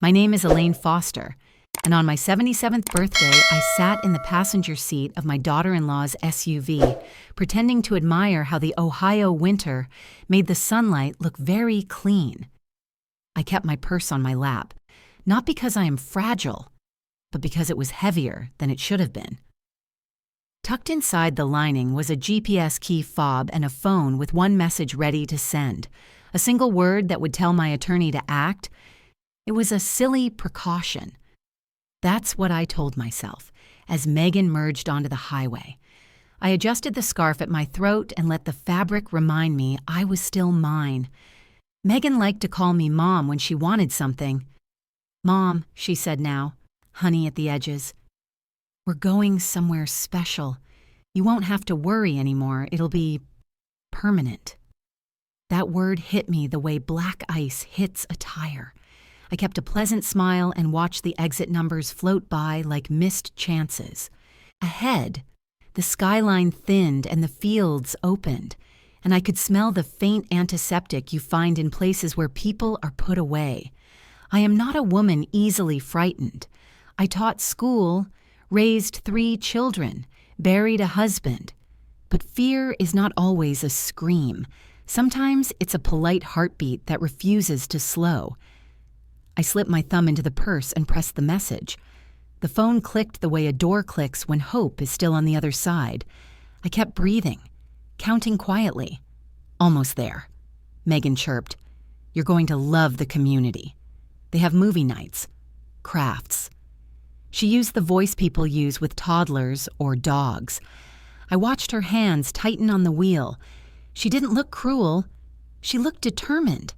My name is Elaine Foster, and on my 77th birthday, I sat in the passenger seat of my daughter-in-law's SUV, pretending to admire how the Ohio winter made the sunlight look very clean. I kept my purse on my lap, not because I am fragile, but because it was heavier than it should have been. Tucked inside the lining was a GPS key fob and a phone with one message ready to send, a single word that would tell my attorney to act. It was a silly precaution. That's what I told myself as Megan merged onto the highway. I adjusted the scarf at my throat and let the fabric remind me I was still mine. Megan liked to call me Mom when she wanted something. Mom, she said now, honey at the edges. We're going somewhere special. You won't have to worry anymore. It'll be permanent. That word hit me the way black ice hits a tire. I kept a pleasant smile and watched the exit numbers float by like missed chances. Ahead, the skyline thinned and the fields opened, and I could smell the faint antiseptic you find in places where people are put away. I am not a woman easily frightened. I taught school, raised 3 children, buried a husband. But fear is not always a scream. Sometimes it's a polite heartbeat that refuses to slow. I slipped my thumb into the purse and pressed the message. The phone clicked the way a door clicks when hope is still on the other side. I kept breathing, counting quietly. Almost there. Megan chirped. You're going to love the community. They have movie nights, crafts. She used the voice people use with toddlers or dogs. I watched her hands tighten on the wheel. She didn't look cruel. She looked determined.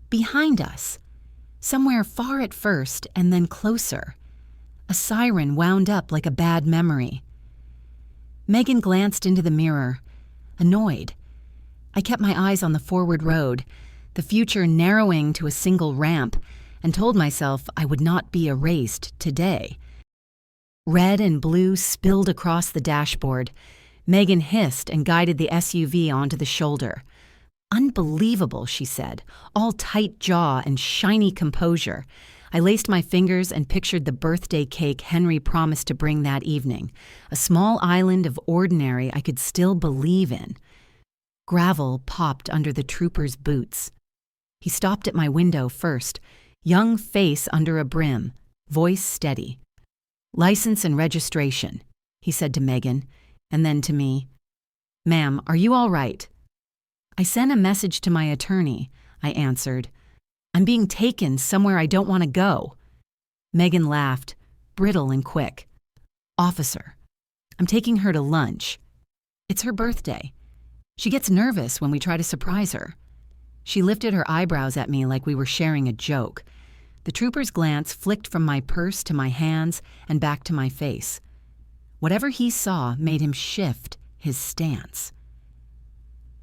Behind us. Somewhere far at first and then closer. A siren wound up like a bad memory. Megan glanced into the mirror, annoyed. I kept my eyes on the forward road, the future narrowing to a single ramp, and told myself I would not be erased today. Red and blue spilled across the dashboard. Megan hissed and guided the SUV onto the shoulder. Unbelievable, she said, all tight jaw and shiny composure. I laced my fingers and pictured the birthday cake Henry promised to bring that evening, a small island of ordinary I could still believe in. Gravel popped under the trooper's boots. He stopped at my window first, young face under a brim, voice steady. License and registration, he said to Megan, and then to me. Ma'am, are you all right? I sent a message to my attorney, I answered. I'm being taken somewhere I don't want to go. Megan laughed, brittle and quick. Officer, I'm taking her to lunch. It's her birthday. She gets nervous when we try to surprise her. She lifted her eyebrows at me like we were sharing a joke. The trooper's glance flicked from my purse to my hands and back to my face. Whatever he saw made him shift his stance.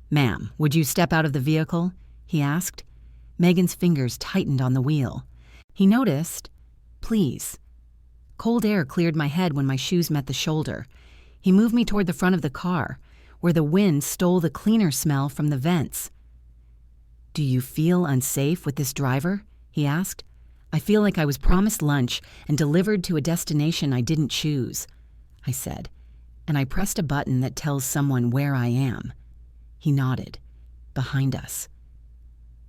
Ma'am, would you step out of the vehicle? He asked. Megan's fingers tightened on the wheel. He noticed. Please. Cold air cleared my head when my shoes met the shoulder. He moved me toward the front of the car, where the wind stole the cleaner smell from the vents. Do you feel unsafe with this driver? He asked. I feel like I was promised lunch and delivered to a destination I didn't choose, I said, and I pressed a button that tells someone where I am. He nodded. Behind us.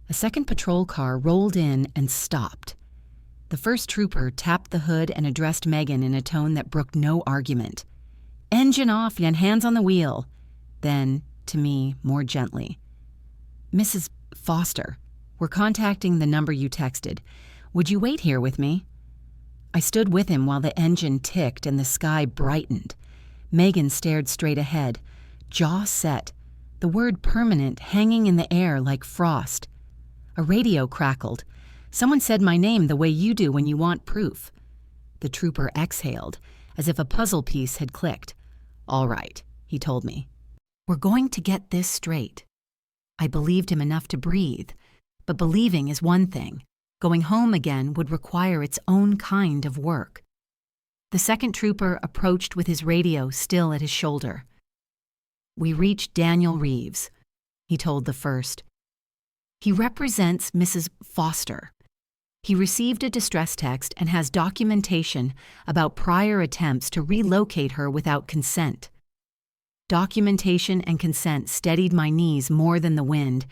A second patrol car rolled in and stopped. The first trooper tapped the hood and addressed Megan in a tone that brooked no argument. Engine off and hands on the wheel. Then, to me, more gently. Mrs. Foster, we're contacting the number you texted. Would you wait here with me? I stood with him while the engine ticked and the sky brightened. Megan stared straight ahead, jaw set, the word permanent hanging in the air like frost. A radio crackled. Someone said my name the way you do when you want proof. The trooper exhaled, as if a puzzle piece had clicked. All right, he told me. We're going to get this straight. I believed him enough to breathe, but believing is one thing. Going home again would require its own kind of work. The second trooper approached with his radio still at his shoulder. We reached Daniel Reeves, he told the first. He represents Mrs. Foster. He received a distress text and has documentation about prior attempts to relocate her without consent. Documentation and consent steadied my knees more than the wind.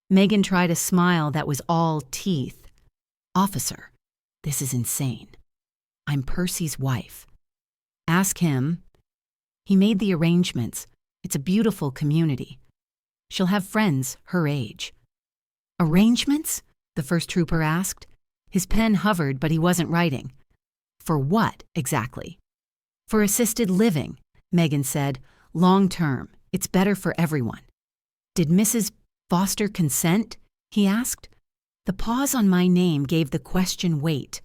Megan tried a smile that was all teeth. Officer, this is insane. I'm Percy's wife. Ask him. He made the arrangements. It's a beautiful community. She'll have friends her age. Arrangements? The first trooper asked. His pen hovered, but he wasn't writing. For what, exactly? For assisted living, Megan said. Long term. It's better for everyone. Did Mrs. Foster consent? He asked. The pause on my name gave the question weight.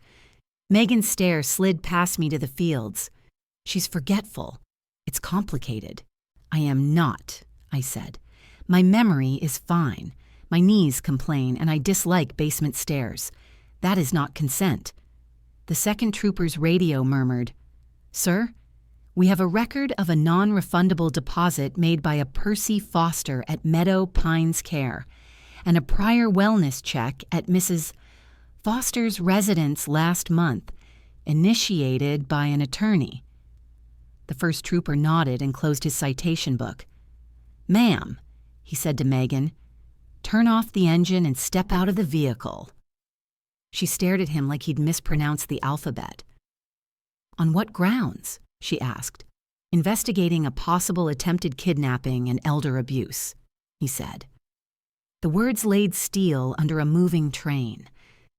Megan's stare slid past me to the fields. She's forgetful. It's complicated. I am not, I said. My memory is fine. My knees complain, and I dislike basement stairs. That is not consent. The second trooper's radio murmured, Sir, we have a record of a non-refundable deposit made by a Percy Foster at Meadow Pines Care and a prior wellness check at Mrs. Foster's residence last month, initiated by an attorney. The first trooper nodded and closed his citation book. Ma'am, he said to Megan, turn off the engine and step out of the vehicle. She stared at him like he'd mispronounced the alphabet. On what grounds? She asked. Investigating a possible attempted kidnapping and elder abuse, he said. The words laid steel under a moving train.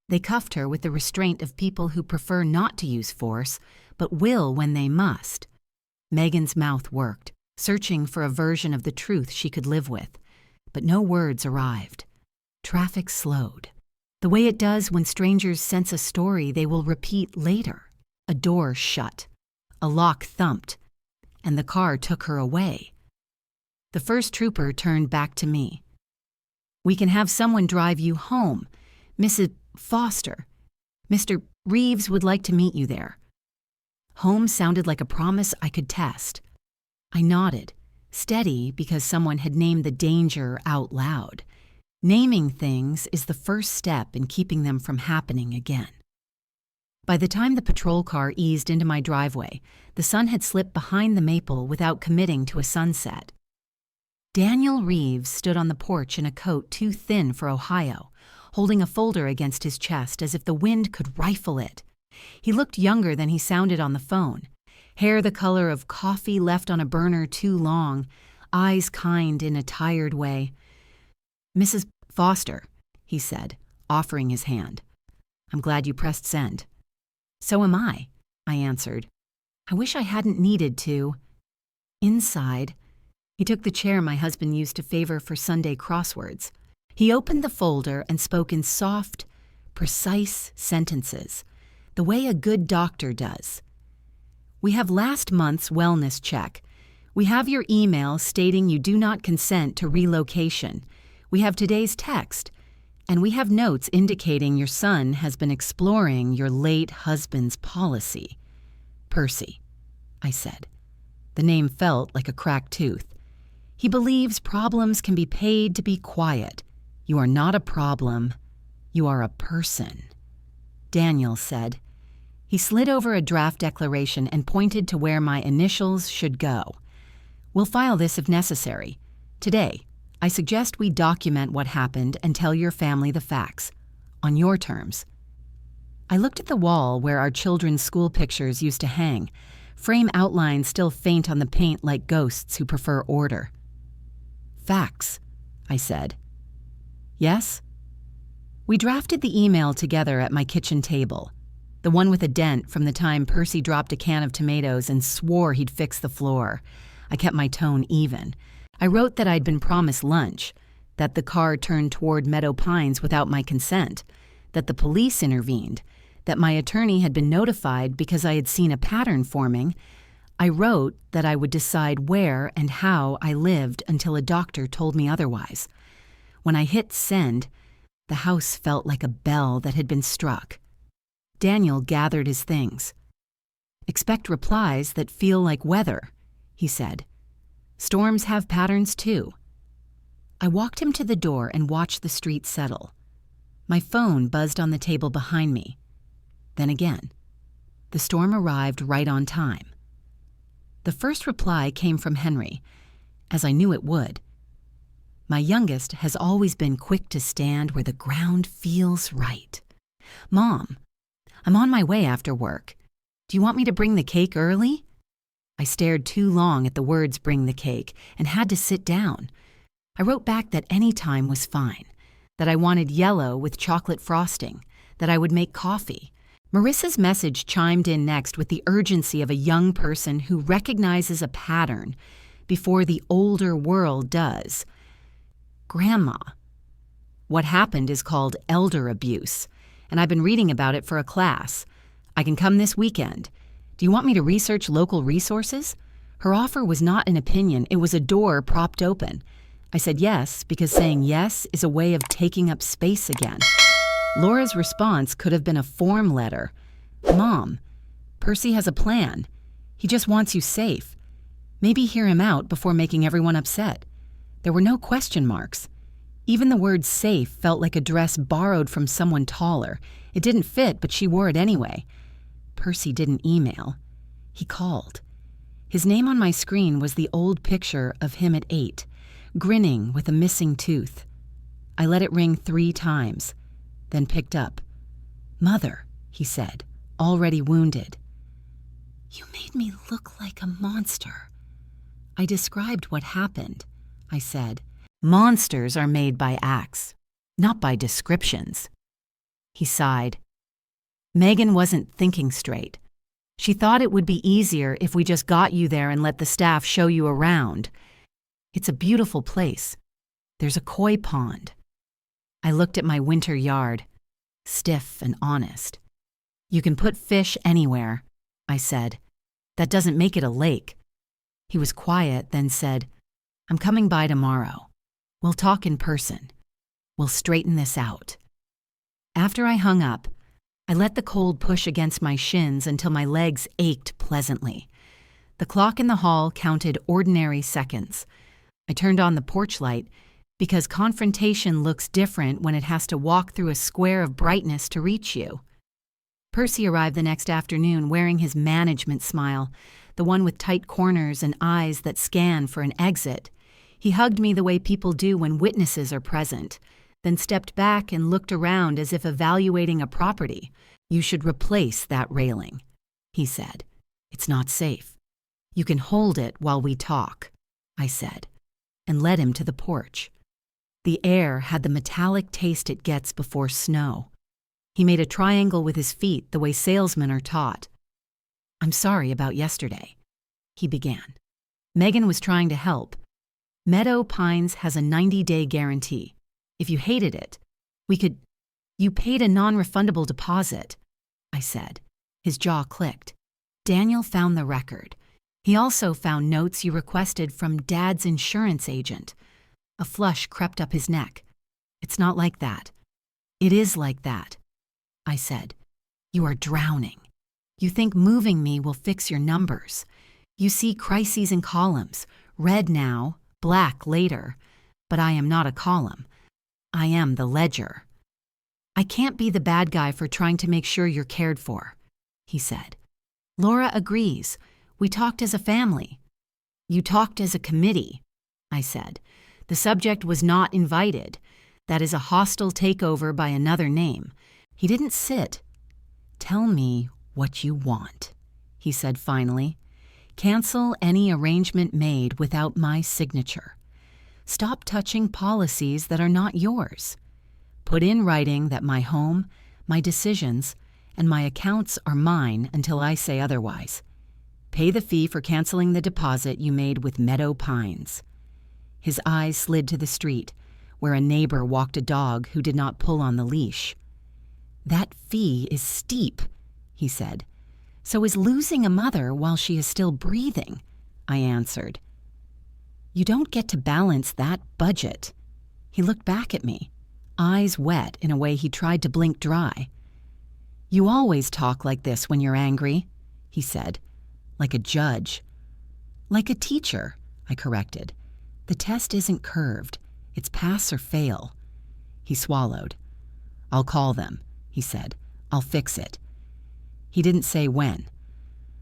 They cuffed her with the restraint of people who prefer not to use force, but will when they must. Megan's mouth worked, searching for a version of the truth she could live with. But no words arrived. Traffic slowed. The way it does when strangers sense a story they will repeat later. A door shut. A lock thumped. And the car took her away. The first trooper turned back to me. We can have someone drive you home. Mrs. Foster. Mr. Reeves would like to meet you there. Home sounded like a promise I could test. I nodded, steady because someone had named the danger out loud. Naming things is the first step in keeping them from happening again. By the time the patrol car eased into my driveway, the sun had slipped behind the maple without committing to a sunset. Daniel Reeves stood on the porch in a coat too thin for Ohio, holding a folder against his chest as if the wind could rifle it. He looked younger than he sounded on the phone. Hair the color of coffee left on a burner too long, eyes kind in a tired way. Mrs. Foster, he said, offering his hand. I'm glad you pressed send. So am I answered. I wish I hadn't needed to. Inside, he took the chair my husband used to favor for Sunday crosswords. He opened the folder and spoke in soft, precise sentences, the way a good doctor does. We have last month's wellness check. We have your email stating you do not consent to relocation. We have today's text. And we have notes indicating your son has been exploring your late husband's policy. Percy, I said. The name felt like a cracked tooth. He believes problems can be paid to be quiet. You are not a problem. You are a person. Daniel said. He slid over a draft declaration and pointed to where my initials should go. We'll file this if necessary. Today, I suggest we document what happened and tell your family the facts, on your terms. I looked at the wall where our children's school pictures used to hang, frame outlines still faint on the paint like ghosts who prefer order. Facts, I said. Yes? We drafted the email together at my kitchen table, the one with a dent from the time Percy dropped a can of tomatoes and swore he'd fix the floor. I kept my tone even. I wrote that I'd been promised lunch, that the car turned toward Meadow Pines without my consent, that the police intervened, that my attorney had been notified because I had seen a pattern forming. I wrote that I would decide where and how I lived until a doctor told me otherwise. When I hit send, the house felt like a bell that had been struck. Daniel gathered his things. Expect replies that feel like weather, he said. Storms have patterns too. I walked him to the door and watched the street settle. My phone buzzed on the table behind me. Then again. The storm arrived right on time. The first reply came from Henry, as I knew it would. My youngest has always been quick to stand where the ground feels right. Mom, I'm on my way after work. Do you want me to bring the cake early? I stared too long at the words bring the cake and had to sit down. I wrote back that any time was fine, that I wanted yellow with chocolate frosting, that I would make coffee. Marissa's message chimed in next with the urgency of a young person who recognizes a pattern before the older world does. Grandma. What happened is called elder abuse, and I've been reading about it for a class. I can come this weekend. Do you want me to research local resources? Her offer was not an opinion, it was a door propped open. I said yes, because saying yes is a way of taking up space again. Laura's response could have been a form letter. Mom, Percy has a plan. He just wants you safe. Maybe hear him out before making everyone upset. There were no question marks. Even the word safe felt like a dress borrowed from someone taller. It didn't fit, but she wore it anyway. Percy didn't email. He called. His name on my screen was the old picture of him at 8, grinning with a missing tooth. I let it ring 3 times, then picked up. Mother, he said, already wounded. You made me look like a monster. I described what happened. I said, monsters are made by acts, not by descriptions. He sighed. Megan wasn't thinking straight. She thought it would be easier if we just got you there and let the staff show you around. It's a beautiful place. There's a koi pond. I looked at my winter yard, stiff and honest. You can put fish anywhere, I said. That doesn't make it a lake. He was quiet, then said, I'm coming by tomorrow. We'll talk in person. We'll straighten this out. After I hung up, I let the cold push against my shins until my legs ached pleasantly. The clock in the hall counted ordinary seconds. I turned on the porch light because confrontation looks different when it has to walk through a square of brightness to reach you. Percy arrived the next afternoon wearing his management smile, the one with tight corners and eyes that scan for an exit. He hugged me the way people do when witnesses are present, then stepped back and looked around as if evaluating a property. You should replace that railing, he said. It's not safe. You can hold it while we talk, I said, and led him to the porch. The air had the metallic taste it gets before snow. He made a triangle with his feet the way salesmen are taught. I'm sorry about yesterday, he began. Megan was trying to help. Meadow Pines has a 90-day guarantee. If you hated it, we could... You paid a non-refundable deposit, I said. His jaw clicked. Daniel found the record. He also found notes you requested from Dad's insurance agent. A flush crept up his neck. It's not like that. It is like that, I said. You are drowning. You think moving me will fix your numbers. You see crises in columns, red now, black later, but I am not a column. I am the ledger. I can't be the bad guy for trying to make sure you're cared for, he said. Laura agrees. We talked as a family. You talked as a committee, I said. The subject was not invited. That is a hostile takeover by another name. He didn't sit. Tell me what you want, he said finally. Cancel any arrangement made without my signature. Stop touching policies that are not yours. Put in writing that my home, my decisions, and my accounts are mine until I say otherwise. Pay the fee for canceling the deposit you made with Meadow Pines. His eyes slid to the street, where a neighbor walked a dog who did not pull on the leash. That fee is steep, he said. So is losing a mother while she is still breathing, I answered. You don't get to balance that budget. He looked back at me, eyes wet in a way he tried to blink dry. You always talk like this when you're angry, he said, like a judge. Like a teacher, I corrected. The test isn't curved. It's pass or fail. He swallowed. "I'll call them," he said. "I'll fix it." He didn't say when.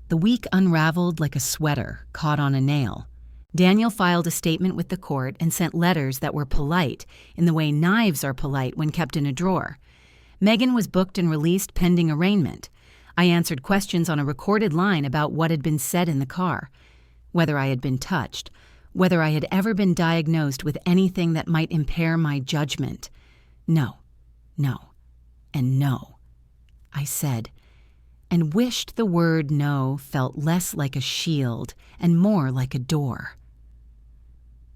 The week unraveled like a sweater caught on a nail. Daniel filed a statement with the court and sent letters that were polite, in the way knives are polite when kept in a drawer. Megan was booked and released pending arraignment. I answered questions on a recorded line about what had been said in the car, whether I had been touched, whether I had ever been diagnosed with anything that might impair my judgment. No, and no, I said, and wished the word no felt less like a shield and more like a door.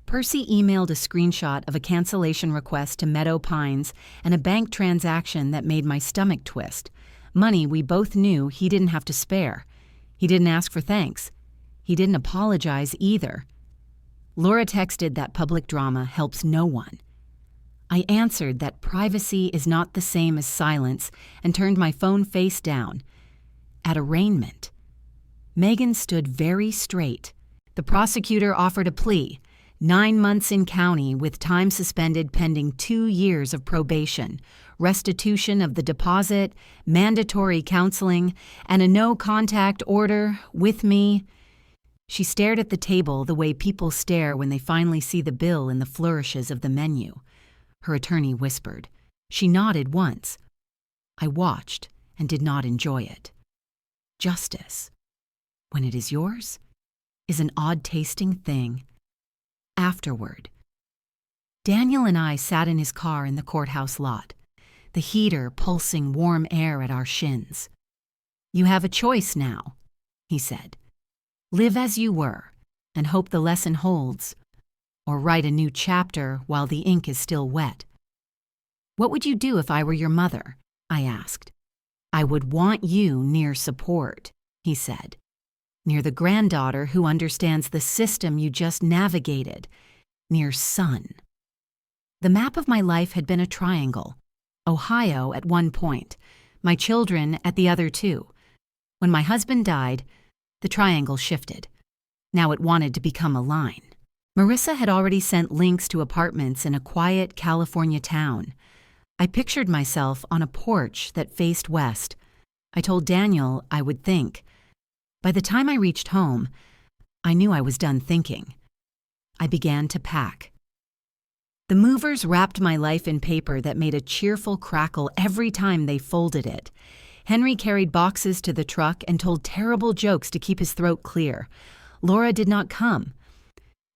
Percy emailed a screenshot of a cancellation request to Meadow Pines and a bank transaction that made my stomach twist. Money we both knew he didn't have to spare. He didn't ask for thanks. He didn't apologize either. Laura texted that public drama helps no one. I answered that privacy is not the same as silence and turned my phone face down. At arraignment, Megan stood very straight. The prosecutor offered a plea, 9 months in county with time suspended pending 2 years of probation, restitution of the deposit, mandatory counseling, and a no-contact order with me. She stared at the table the way people stare when they finally see the bill in the flourishes of the menu. Her attorney whispered. She nodded once. I watched and did not enjoy it. Justice, when it is yours, is an odd-tasting thing. Afterward, Daniel and I sat in his car in the courthouse lot, the heater pulsing warm air at our shins. "You have a choice now," he said. "Live as you were and hope the lesson holds, or write a new chapter while the ink is still wet." "What would you do if I were your mother?" I asked. "I would want you near support," he said. "Near the granddaughter who understands the system you just navigated. Near son." The map of my life had been a triangle. Ohio at one point, my children at the other two. When my husband died, the triangle shifted. Now it wanted to become a line. Marissa had already sent links to apartments in a quiet California town. I pictured myself on a porch that faced west. I told Daniel I would think. By the time I reached home, I knew I was done thinking. I began to pack. The movers wrapped my life in paper that made a cheerful crackle every time they folded it. Henry carried boxes to the truck and told terrible jokes to keep his throat clear. Laura did not come.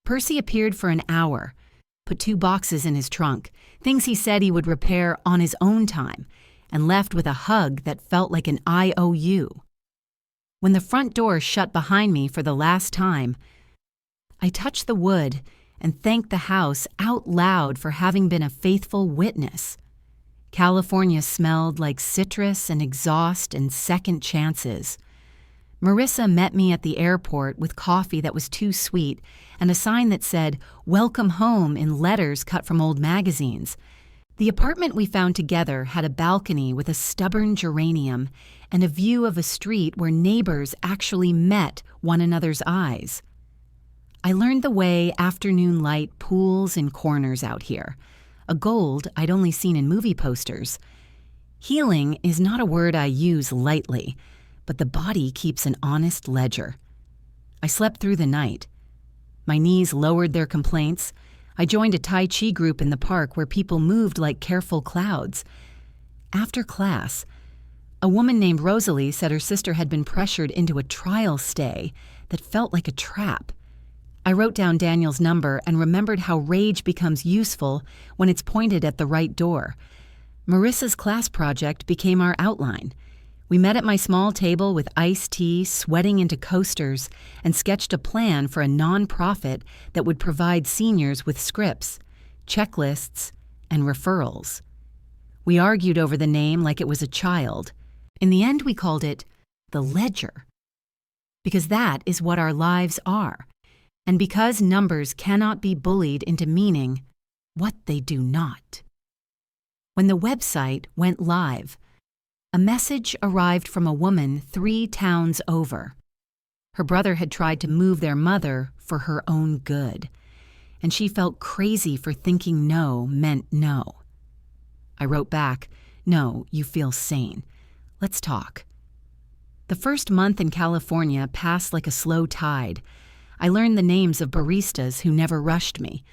Percy appeared for an hour, put 2 boxes in his trunk, things he said he would repair on his own time, and left with a hug that felt like an IOU. When the front door shut behind me for the last time, I touched the wood and thanked the house out loud for having been a faithful witness. California smelled like citrus and exhaust and second chances. Marissa met me at the airport with coffee that was too sweet and a sign that said, "Welcome home" in letters cut from old magazines. The apartment we found together had a balcony with a stubborn geranium and a view of a street where neighbors actually met one another's eyes. I learned the way afternoon light pools in corners out here, a gold I'd only seen in movie posters. Healing is not a word I use lightly, but the body keeps an honest ledger. I slept through the night. My knees lowered their complaints. I joined a Tai Chi group in the park where people moved like careful clouds. After class, a woman named Rosalie said her sister had been pressured into a trial stay that felt like a trap. I wrote down Daniel's number and remembered how rage becomes useful when it's pointed at the right door. Marissa's class project became our outline. We met at my small table with iced tea, sweating into coasters, and sketched a plan for a nonprofit that would provide seniors with scripts, checklists, and referrals. We argued over the name like it was a child. In the end, we called it the Ledger. Because that is what our lives are. And because numbers cannot be bullied into meaning what they do not. When the website went live, a message arrived from a woman 3 towns over. Her brother had tried to move their mother for her own good, and she felt crazy for thinking no meant no. I wrote back, No, you feel sane. Let's talk. The first month in California passed like a slow tide. I learned the names of baristas who never rushed me,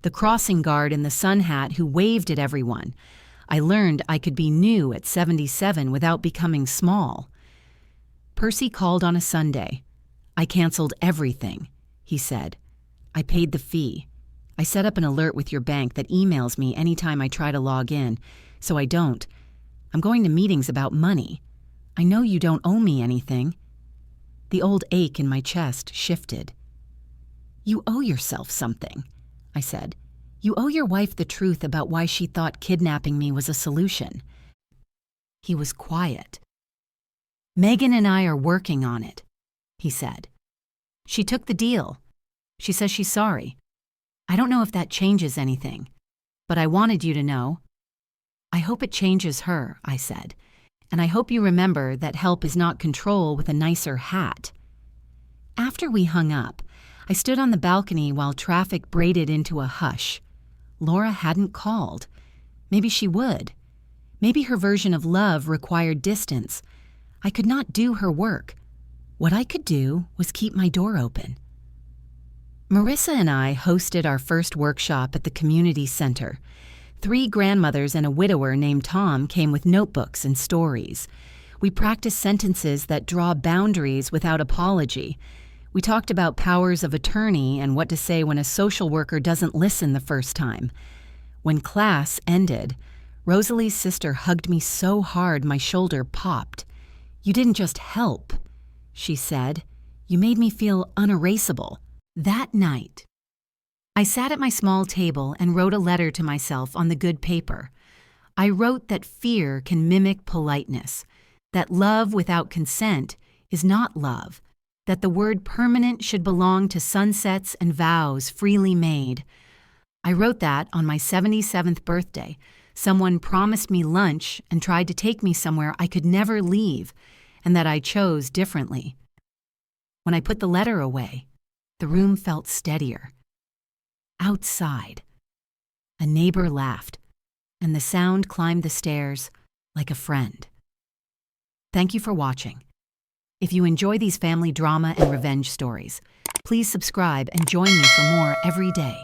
the crossing guard in the sun hat who waved at everyone. I learned I could be new at 77 without becoming small. Percy called on a Sunday. I canceled everything, he said. I paid the fee. I set up an alert with your bank that emails me anytime I try to log in, so I don't. I'm going to meetings about money. I know you don't owe me anything. The old ache in my chest shifted. You owe yourself something, I said. You owe your wife the truth about why she thought kidnapping me was a solution. He was quiet. Megan and I are working on it, he said. She took the deal. She says she's sorry. I don't know if that changes anything, but I wanted you to know. I hope it changes her, I said, and I hope you remember that help is not control with a nicer hat. After we hung up, I stood on the balcony while traffic braided into a hush. Laura hadn't called. Maybe she would. Maybe her version of love required distance. I could not do her work. What I could do was keep my door open. Marissa and I hosted our first workshop at the community center. 3 grandmothers and a widower named Tom came with notebooks and stories. We practiced sentences that draw boundaries without apology. We talked about powers of attorney and what to say when a social worker doesn't listen the first time. When class ended, Rosalie's sister hugged me so hard my shoulder popped. You didn't just help, she said. You made me feel unerasable. That night, I sat at my small table and wrote a letter to myself on the good paper. I wrote that fear can mimic politeness, that love without consent is not love, that the word permanent should belong to sunsets and vows freely made. I wrote that on my 77th birthday. Someone promised me lunch and tried to take me somewhere I could never leave, and that I chose differently. When I put the letter away, the room felt steadier. Outside, a neighbor laughed, and the sound climbed the stairs like a friend. Thank you for watching. If you enjoy these family drama and revenge stories, please subscribe and join me for more every day.